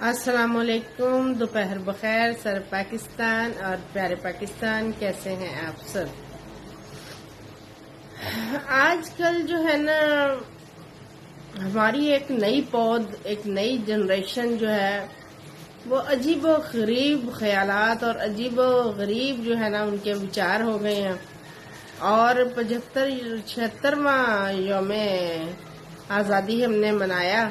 السلام علیکم، دوپہر بخیر سر پاکستان اور پیارے پاکستان، کیسے ہیں آپ سب؟ آج کل جو ہے نا ہماری ایک نئی پود، ایک نئی جنریشن جو ہے وہ عجیب و غریب خیالات اور عجیب و غریب جو ہے نا ان کے وچار ہو گئے ہیں، اور 76واں یوم آزادی ہم نے منایا،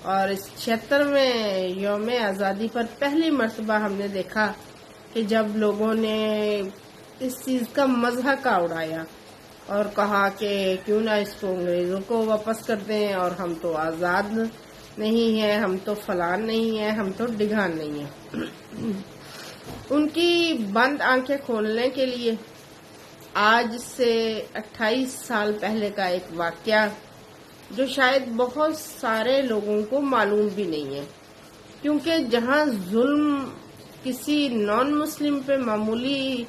اور اس 76ویں یوم آزادی پر پہلی مرتبہ ہم نے دیکھا کہ جب لوگوں نے اس چیز کا مذاق اڑایا اور کہا کہ کیوں نہ اس کو انگریزوں کو واپس کر دیں، اور ہم تو آزاد نہیں ہیں، ہم تو فلان نہیں ہیں، ہم تو ڈگان نہیں ہیں۔ ان کی بند آنکھیں کھولنے کے لیے آج سے 28 سال پہلے کا ایک واقعہ، جو شاید بہت سارے لوگوں کو معلوم بھی نہیں ہے، کیونکہ جہاں ظلم کسی نان مسلم پہ معمولی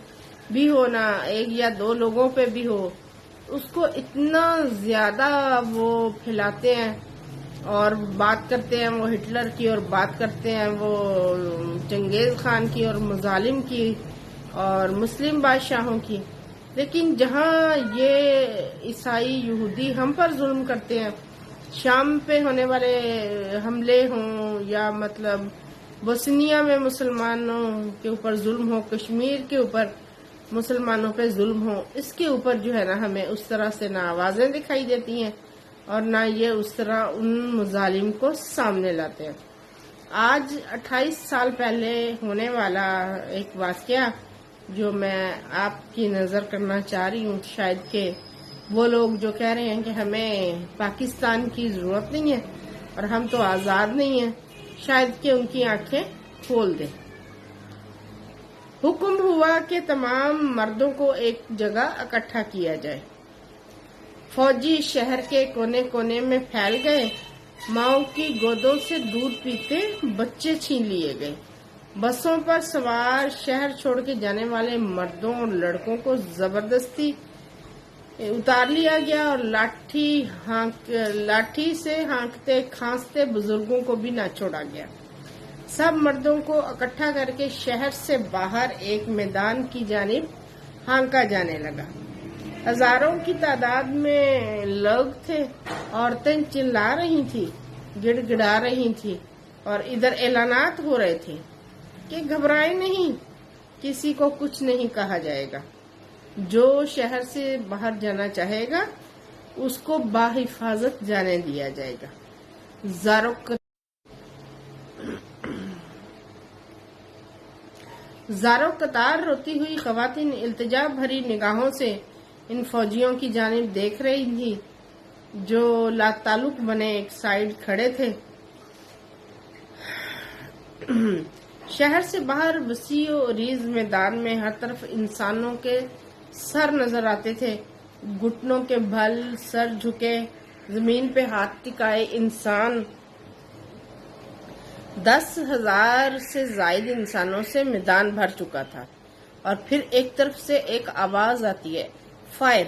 بھی ہونا، ایک یا دو لوگوں پہ بھی ہو، اس کو اتنا زیادہ وہ پھیلاتے ہیں اور بات کرتے ہیں وہ ہٹلر کی، اور بات کرتے ہیں وہ چنگیز خان کی اور مظالم کی اور مسلم بادشاہوں کی۔ لیکن جہاں یہ عیسائی یہودی ہم پر ظلم کرتے ہیں، شام پہ ہونے والے حملے ہوں یا مطلب بوسنیا میں مسلمانوں کے اوپر ظلم ہو، کشمیر کے اوپر مسلمانوں پہ ظلم ہو، اس کے اوپر جو ہے نا ہمیں اس طرح سے نہ آوازیں دکھائی دیتی ہیں اور نہ یہ اس طرح ان مظالم کو سامنے لاتے ہیں۔ آج 28 سال پہلے ہونے والا ایک واقعہ جو میں آپ کی نظر کرنا چاہ رہی ہوں، شاید کہ وہ لوگ جو کہہ رہے ہیں کہ ہمیں پاکستان کی ضرورت نہیں ہے اور ہم تو آزاد نہیں ہیں، شاید کہ ان کی آنکھیں کھول دیں۔ حکم ہوا کہ تمام مردوں کو ایک جگہ اکٹھا کیا جائے۔ فوجی شہر کے کونے کونے میں پھیل گئے، ماؤں کی گودوں سے دودھ پیتے بچے چھین لیے گئے، بسوں پر سوار شہر چھوڑ کے جانے والے مردوں اور لڑکوں کو زبردستی اتار لیا گیا، اور لاٹھی سے ہانکتے کھانستے بزرگوں کو بھی نہ چھوڑا گیا۔ سب مردوں کو اکٹھا کر کے شہر سے باہر ایک میدان کی جانب ہانکا جانے لگا۔ ہزاروں کی تعداد میں لوگ تھے، عورتیں چلا رہی تھیں، گڑ گڑا رہی تھیں، اور ادھر اعلانات ہو رہے تھے کہ گھبرائیں نہیں، کسی کو کچھ نہیں کہا جائے گا، جو شہر سے باہر جانا چاہے گا اس کو باحفاظت جانے دیا جائے گا۔ زاروں قطار روتی ہوئی خواتین التجا بھری نگاہوں سے ان فوجیوں کی جانب دیکھ رہی تھی، جو لا تعلق بنے ایک سائیڈ کھڑے تھے۔ شہر سے باہر وسیع و عریض میدان میں ہر طرف انسانوں کے سر نظر آتے تھے، گھٹنوں کے بھل، سر جھکے، زمین پہ ہاتھ ٹکائے انسان۔ 10,000 سے زائد انسانوں سے میدان بھر چکا تھا، اور پھر ایک طرف سے ایک آواز آتی ہے، فائر،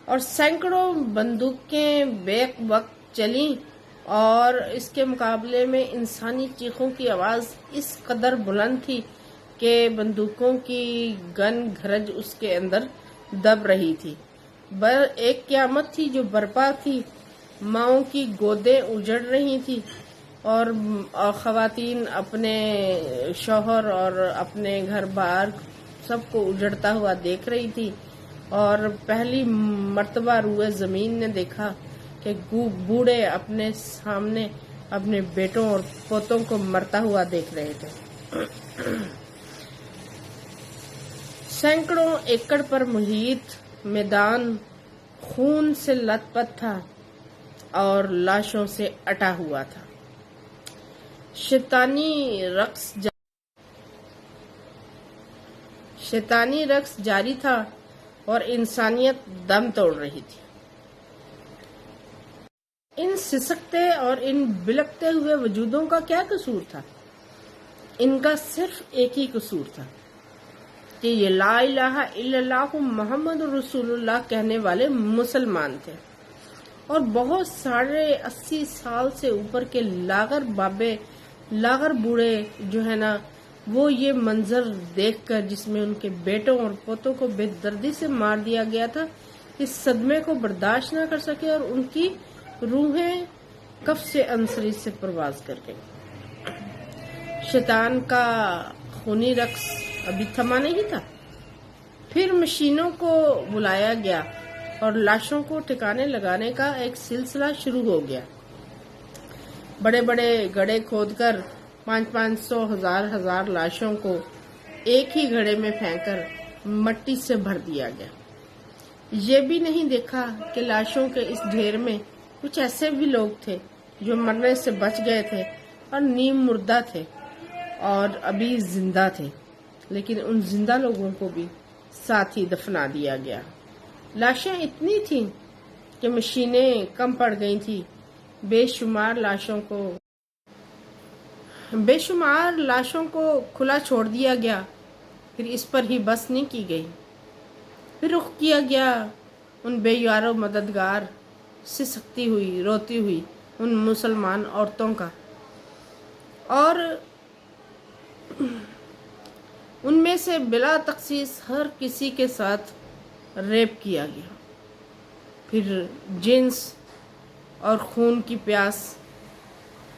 اور سینکڑوں بندوقیں بیک وقت چلیں، اور اس کے مقابلے میں انسانی چیخوں کی آواز اس قدر بلند تھی کہ بندوقوں کی گن گھرج اس کے اندر دب رہی تھی۔ ایک قیامت تھی جو برپا تھی، ماؤں کی گودیں اجڑ رہی تھی، اور خواتین اپنے شوہر اور اپنے گھر بار سب کو اجڑتا ہوا دیکھ رہی تھی، اور پہلی مرتبہ روئے زمین نے دیکھا کہ بوڑھے اپنے سامنے اپنے بیٹوں اور پوتوں کو مرتا ہوا دیکھ رہے تھے۔ سینکڑوں ایکڑ پر محیط میدان خون سے لت پت تھا اور لاشوں سے اٹا ہوا تھا۔ شیطانی رقص جاری تھا اور انسانیت دم توڑ رہی تھی۔ ان سسکتے اور ان بلکتے ہوئے وجودوں کا کیا قصور تھا؟ ان کا صرف ایک ہی قصور تھا کہ یہ لا الہ الا اللہ محمد رسول اللہ کہنے والے مسلمان تھے، اور بہت سارے 80 سال سے اوپر کے لاغر بابے لاغر بوڑھے جو ہے نا وہ یہ منظر دیکھ کر جس میں ان کے بیٹوں اور پوتوں کو بے دردی سے مار دیا گیا تھا اس صدمے کو برداشت نہ کر سکے اور ان کی روحیں کف سے انصری سے پرواز کر گئی۔ شیطان کا خونی رقص ابھی تھما نہیں تھا۔ پھر مشینوں کو بلایا گیا اور لاشوں کو ٹھکانے لگانے کا ایک سلسلہ شروع ہو گیا۔ بڑے بڑے گڑھے کھود کر 500 ہزار لاشوں کو ایک ہی گڑھے میں پھینک کر مٹی سے بھر دیا گیا۔ یہ بھی نہیں دیکھا کہ لاشوں کے اس ڈھیر میں کچھ ایسے بھی لوگ تھے جو مرنے سے بچ گئے تھے اور نیم مردہ تھے اور ابھی زندہ تھے، لیکن ان زندہ لوگوں کو بھی ساتھ ہی دفنا دیا گیا۔ لاشیں اتنی تھیں کہ مشینیں کم پڑ گئی تھیں۔ بے شمار لاشوں کو کھلا چھوڑ دیا گیا۔ پھر اس پر ہی بس نہیں کی گئی، پھر رخ کیا گیا ان بے یار و مددگار سسکتی ہوئی روتی ہوئی ان مسلمان عورتوں کا، اور ان میں سے بلا تخصیص ہر کسی کے ساتھ ریپ کیا گیا۔ پھر جنس اور خون کی پیاس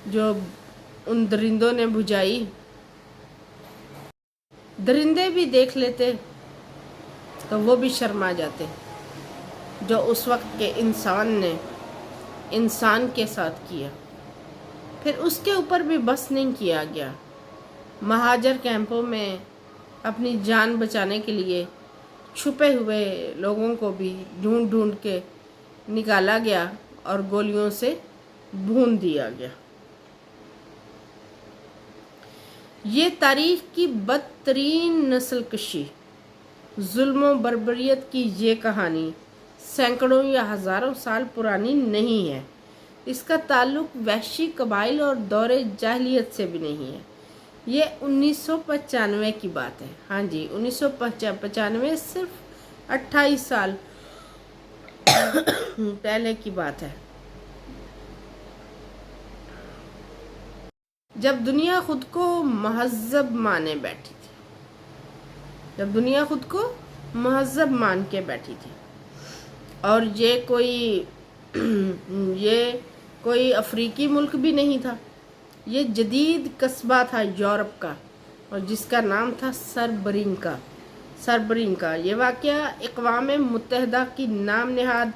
جو ان درندوں نے بجھائی، درندے بھی دیکھ لیتے تو وہ بھی شرما جاتے، جو اس وقت کے انسان نے انسان کے ساتھ کیا۔ پھر اس کے اوپر بھی بس نہیں کیا گیا۔ مہاجر کیمپوں میں اپنی جان بچانے کے لیے چھپے ہوئے لوگوں کو بھی ڈھونڈ ڈھونڈ کے نکالا گیا اور گولیوں سے بھون دیا گیا۔ یہ تاریخ کی بدترین نسل کشی، ظلم و بربریت کی یہ کہانی سینکڑوں یا ہزاروں سال پرانی نہیں ہے۔ اس کا تعلق وحشی قبائل اور دور جاہلیت سے بھی نہیں ہے۔ یہ 1995 کی بات ہے۔ ہاں جی، 1995، صرف 28 سال پہلے کی بات ہے، جب دنیا خود کو مہذب مانے بیٹھی تھی، اور یہ کوئی افریقی ملک بھی نہیں تھا، یہ جدید قصبہ تھا یورپ کا، اور جس کا نام تھا سربرینکا۔ یہ واقعہ اقوام متحدہ کی نام نہاد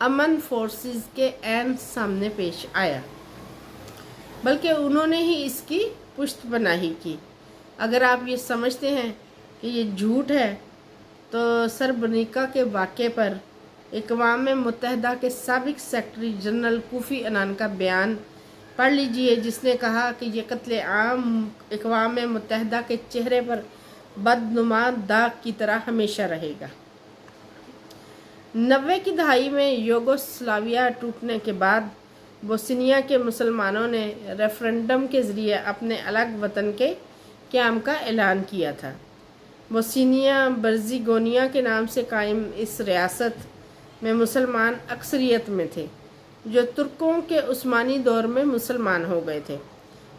امن فورسز کے عین سامنے پیش آیا، بلکہ انہوں نے ہی اس کی پشت پناہی کی۔ اگر آپ یہ سمجھتے ہیں کہ یہ جھوٹ ہے تو سربرینکا کے واقعے پر اقوام متحدہ کے سابق سیکرٹری جنرل کوفی عنان کا بیان پڑھ لیجئے، جس نے کہا کہ یہ قتل عام اقوام متحدہ کے چہرے پر بدنما داغ کی طرح ہمیشہ رہے گا۔ 90 کی دہائی میں یوگوسلاویہ ٹوٹنے کے بعد بوسنیا کے مسلمانوں نے ریفرنڈم کے ذریعے اپنے الگ وطن کے قیام کا اعلان کیا تھا۔ بوسنیا برزیگونیا کے نام سے قائم اس ریاست میں مسلمان اکثریت میں تھے، جو ترکوں کے عثمانی دور میں مسلمان ہو گئے تھے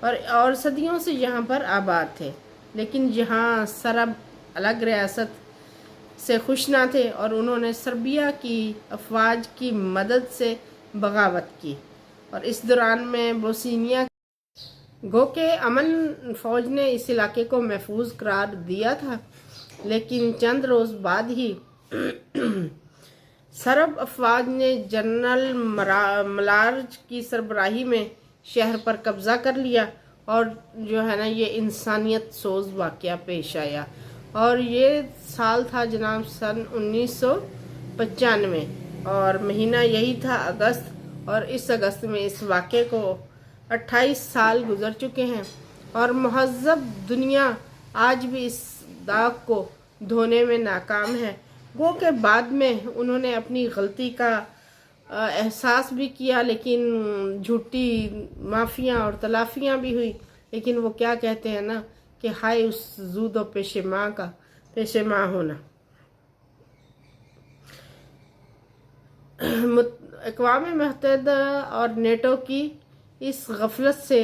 اور صدیوں سے یہاں پر آباد تھے، لیکن یہاں سرب الگ ریاست سے خوش نہ تھے اور انہوں نے سربیا کی افواج کی مدد سے بغاوت کی، اور اس دوران میں بوسنیا گو کہ امن فوج نے اس علاقے کو محفوظ قرار دیا تھا، لیکن چند روز بعد ہی سرب افواج نے جنرل ملارج کی سربراہی میں شہر پر قبضہ کر لیا، اور جو ہے نا یہ انسانیت سوز واقعہ پیش آیا، اور یہ سال تھا جناب سن 1995، اور مہینہ یہی تھا اگست، اور اس اگست میں اس واقعے کو 28 سال گزر چکے ہیں، اور مہذب دنیا آج بھی اس داغ کو دھونے میں ناکام ہے۔ گو کہ بعد میں انہوں نے اپنی غلطی کا احساس بھی کیا، لیکن جھوٹی معافیاں اور تلافیاں بھی ہوئی، لیکن وہ کیا کہتے ہیں نا کہ ہائے اس زود و پیش ماں ہونا۔ اقوام متحدہ اور نیٹو کی اس غفلت سے